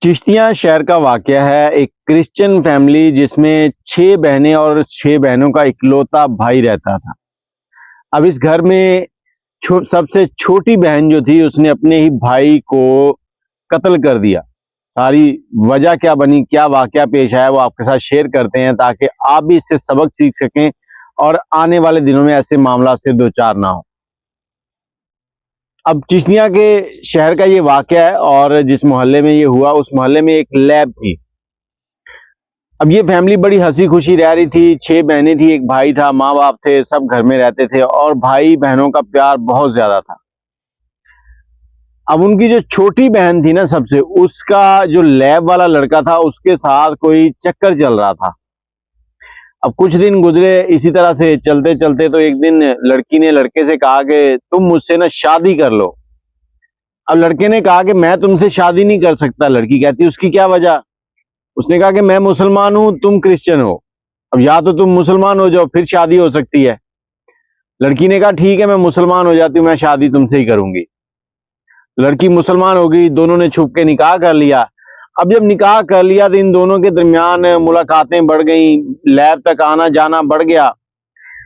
चिश्तिया शहर का वाकया है। एक क्रिश्चियन फैमिली जिसमें 6 बहनें और 6 बहनों का इकलौता भाई रहता था। अब इस घर में सबसे छोटी बहन जो थी उसने अपने ही भाई को कत्ल कर दिया। सारी वजह क्या बनी, क्या वाकया पेश आया, वो आपके साथ शेयर करते हैं ताकि आप भी इससे सबक सीख सकें और आने वाले दिनों में ऐसे मामला से दो चार ना हो। अब चिश्तिया के शहर का ये वाकया है और जिस मोहल्ले में ये हुआ उस मोहल्ले में एक लैब थी। अब ये फैमिली बड़ी हंसी खुशी रह रही थी। 6 बहनें थी, एक भाई था, माँ बाप थे, सब घर में रहते थे और भाई बहनों का प्यार बहुत ज्यादा था। अब उनकी जो छोटी बहन थी ना, सबसे उसका जो लैब वाला लड़का था उसके साथ कोई चक्कर चल रहा था। अब कुछ दिन गुजरे इसी तरह से चलते चलते, तो एक दिन लड़की ने लड़के से कहा कि तुम मुझसे ना शादी कर लो। अब लड़के ने कहा कि मैं तुमसे शादी नहीं कर सकता। लड़की कहती उसकी क्या वजह। उसने कहा कि मैं मुसलमान हूं, तुम क्रिश्चियन हो। अब या तो तुम मुसलमान हो जाओ फिर शादी हो सकती है। लड़की ने कहा ठीक है, मैं मुसलमान हो जाती हूँ, मैं शादी तुमसे ही करूंगी। लड़की मुसलमान हो गई, दोनों ने छुप के निकाह कर लिया। अब जब निकाह कर लिया तो इन दोनों के दरमियान मुलाकातें बढ़ गई, लैब तक आना जाना बढ़ गया।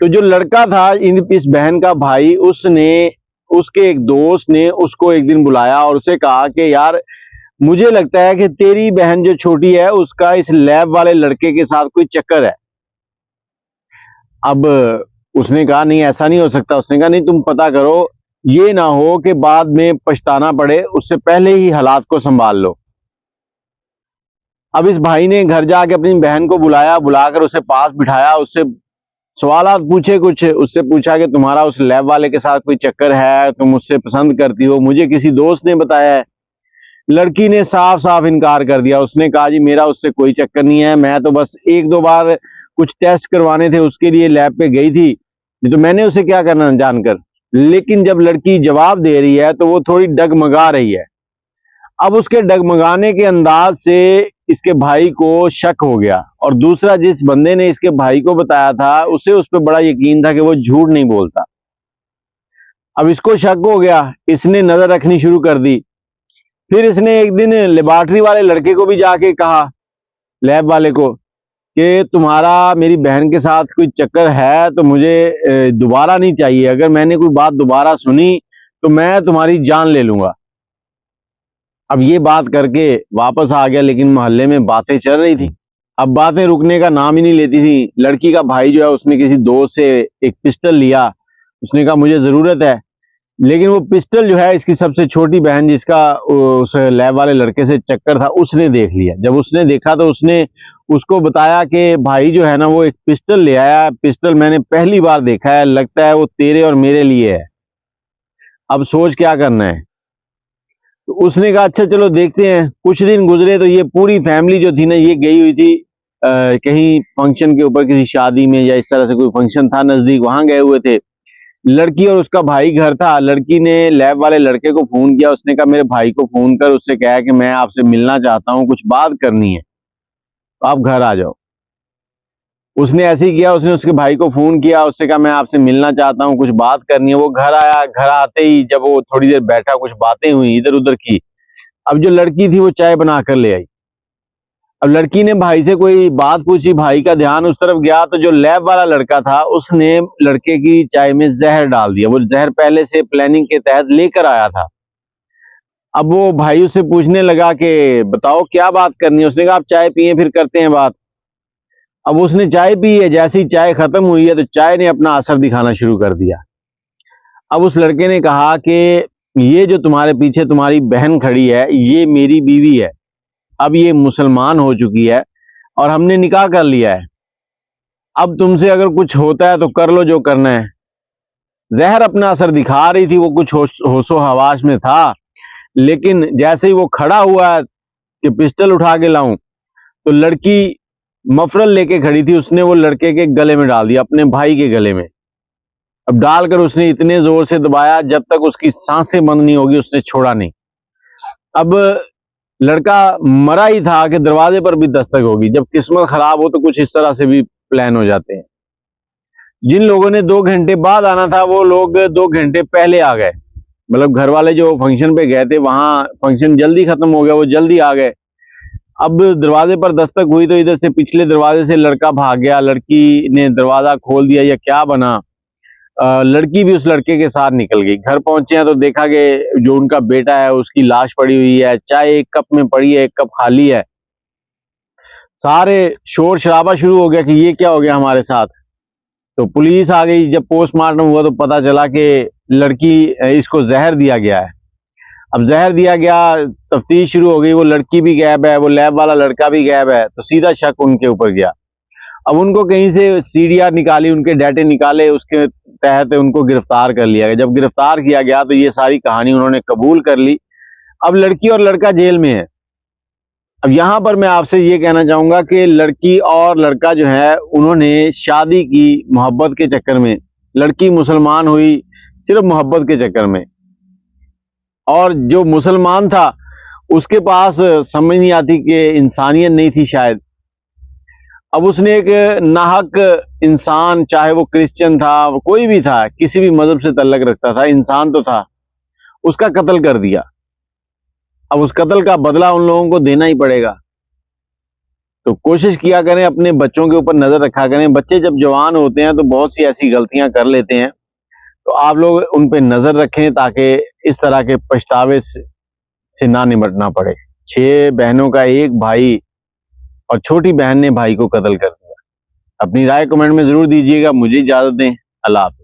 तो जो लड़का था, इस बहन का भाई, उसने उसके एक दोस्त ने उसको एक दिन बुलाया और उसे कहा कि यार, मुझे लगता है कि तेरी बहन जो छोटी है उसका इस लैब वाले लड़के के साथ कोई चक्कर है। अब उसने कहा नहीं, ऐसा नहीं हो सकता। उसने कहा नहीं, तुम पता करो, ये ना हो कि बाद में पछताना पड़े, उससे पहले ही हालात को संभाल लो। अब इस भाई ने घर जाके अपनी बहन को बुलाया, बुलाकर उसे पास बिठाया, उससे सवालात पूछे। कुछ उससे पूछा कि तुम्हारा उस लैब वाले के साथ कोई चक्कर है, तुम उससे पसंद करती हो, मुझे किसी दोस्त ने बताया है। लड़की ने साफ साफ इनकार कर दिया। उसने कहा जी मेरा उससे कोई चक्कर नहीं है, मैं तो बस एक दो बार कुछ टेस्ट करवाने थे उसके लिए लैब पे गई थी, तो मैंने उसे क्या करना जानकर। लेकिन जब लड़की जवाब दे रही है तो वो थोड़ी डगमगा रही है। अब उसके डगमगाने के अंदाज से इसके भाई को शक हो गया और दूसरा जिस बंदे ने इसके भाई को बताया था उसे उस पर बड़ा यकीन था कि वो झूठ नहीं बोलता। अब इसको शक हो गया, इसने नजर रखनी शुरू कर दी। फिर इसने एक दिन लेबॉर्टरी वाले लड़के को भी जाके कहा, लैब वाले को, कि तुम्हारा मेरी बहन के साथ कोई चक्कर है तो मुझे दोबारा नहीं चाहिए। अगर मैंने कोई बात दोबारा सुनी तो मैं तुम्हारी जान ले लूंगा। अब ये बात करके वापस आ गया, लेकिन मोहल्ले में बातें चल रही थी। अब बातें रुकने का नाम ही नहीं लेती थी। लड़की का भाई जो है उसने किसी दोस्त से एक पिस्टल लिया। उसने कहा मुझे जरूरत है। लेकिन वो पिस्टल जो है इसकी सबसे छोटी बहन, जिसका उस लैब वाले लड़के से चक्कर था, उसने देख लिया। जब उसने देखा तो उसने उसको बताया कि भाई जो है ना वो एक पिस्टल ले आया, पिस्टल मैंने पहली बार देखा है, लगता है वो तेरे और मेरे लिए है, अब सोच क्या करना है। तो उसने कहा अच्छा चलो देखते हैं। कुछ दिन गुजरे तो ये पूरी फैमिली जो थी ना, ये गई हुई थी कहीं फंक्शन के ऊपर, किसी शादी में या इस तरह से कोई फंक्शन था नजदीक, वहां गए हुए थे। लड़की और उसका भाई घर था। लड़की ने लैब वाले लड़के को फोन किया। उसने कहा मेरे भाई को फोन कर, उससे कहा कि मैं आपसे मिलना चाहता हूँ, कुछ बात करनी है, तो आप घर आ जाओ। उसने ऐसे ही किया, उसने उसके भाई को फोन किया, उससे कहा मैं आपसे मिलना चाहता हूँ, कुछ बात करनी है। वो घर आया। घर आते ही जब वो थोड़ी देर बैठा, कुछ बातें हुई इधर उधर की। अब जो लड़की थी वो चाय बना कर ले आई। अब लड़की ने भाई से कोई बात पूछी, भाई का ध्यान उस तरफ गया तो जो लैब वाला लड़का था उसने लड़के की चाय में जहर डाल दिया। वो जहर पहले से प्लानिंग के तहत लेकर आया था। अब वो भाई उससे पूछने लगा कि बताओ क्या बात करनी है। उसने कहा आप चाय पिए फिर करते हैं बात। अब उसने चाय पी है, जैसी चाय खत्म हुई है तो चाय ने अपना असर दिखाना शुरू कर दिया। अब उस लड़के ने कहा कि ये जो तुम्हारे पीछे तुम्हारी बहन खड़ी है ये मेरी बीवी है। अब ये मुसलमान हो चुकी है और हमने निकाह कर लिया है। अब तुमसे अगर कुछ होता है तो कर लो जो करना है। जहर अपना असर दिखा रही थी, वो कुछ होशो हवास में था। लेकिन जैसे ही वो खड़ा हुआ कि पिस्टल उठा के लाऊं, तो लड़की मफरल लेके खड़ी थी, उसने वो लड़के के गले में डाल दिया, अपने भाई के गले में। अब डालकर उसने इतने जोर से दबाया जब तक उसकी सांसें बंद नहीं होगी, उसने छोड़ा नहीं। अब लड़का मरा ही था कि दरवाजे पर भी दस्तक होगी। जब किस्मत खराब हो तो कुछ इस तरह से भी प्लान हो जाते हैं। जिन लोगों ने 2 घंटे बाद आना था वो लोग 2 घंटे पहले आ गए। मतलब घर वाले जो फंक्शन पे गए थे वहां फंक्शन जल्दी खत्म हो गया, वो जल्दी आ गए। अब दरवाजे पर दस्तक हुई तो इधर से पिछले दरवाजे से लड़का भाग गया, लड़की ने दरवाजा खोल दिया या क्या बना, लड़की भी उस लड़के के साथ निकल गई। घर पहुंचे हैं तो देखा कि जो उनका बेटा है उसकी लाश पड़ी हुई है, चाय एक कप में पड़ी है, एक कप खाली है। सारे शोर शराबा शुरू हो गया कि ये क्या हो गया हमारे साथ। तो पुलिस आ गई। जब पोस्टमार्टम हुआ तो पता चला कि लड़की इसको जहर दिया गया है। अब जहर दिया गया, तफ्तीश शुरू हो गई, वो लड़की भी गायब है, वो लैब वाला लड़का भी गायब है, तो सीधा शक उनके ऊपर गया। अब उनको कहीं से सीडीआर निकाली, उनके डाटे निकाले, उसके तहत उनको गिरफ्तार कर लिया गया। जब गिरफ्तार किया गया तो ये सारी कहानी उन्होंने कबूल कर ली। अब लड़की और लड़का जेल में है। अब यहां पर मैं आपसे ये कहना चाहूंगा कि लड़की और लड़का जो है उन्होंने शादी की मोहब्बत के चक्कर में। लड़की मुसलमान हुई सिर्फ मोहब्बत के चक्कर में, और जो मुसलमान था उसके पास समझ नहीं आती कि इंसानियत नहीं थी शायद। अब उसने एक नाहक इंसान, चाहे वो क्रिश्चियन था, कोई भी था, किसी भी मजहब से तल्लक रखता था, इंसान तो था, उसका कत्ल कर दिया। अब उस कत्ल का बदला उन लोगों को देना ही पड़ेगा। तो कोशिश किया करें, अपने बच्चों के ऊपर नजर रखा करें। बच्चे जब जवान होते हैं तो बहुत सी ऐसी गलतियां कर लेते हैं, तो आप लोग उन पे नजर रखें ताकि इस तरह के पछतावे से ना निपटना पड़े। 6 बहनों का एक भाई और छोटी बहन ने भाई को कत्ल कर दिया। अपनी राय कमेंट में जरूर दीजिएगा। मुझे इजाजत दें। अल्लाह हाफ़िज़।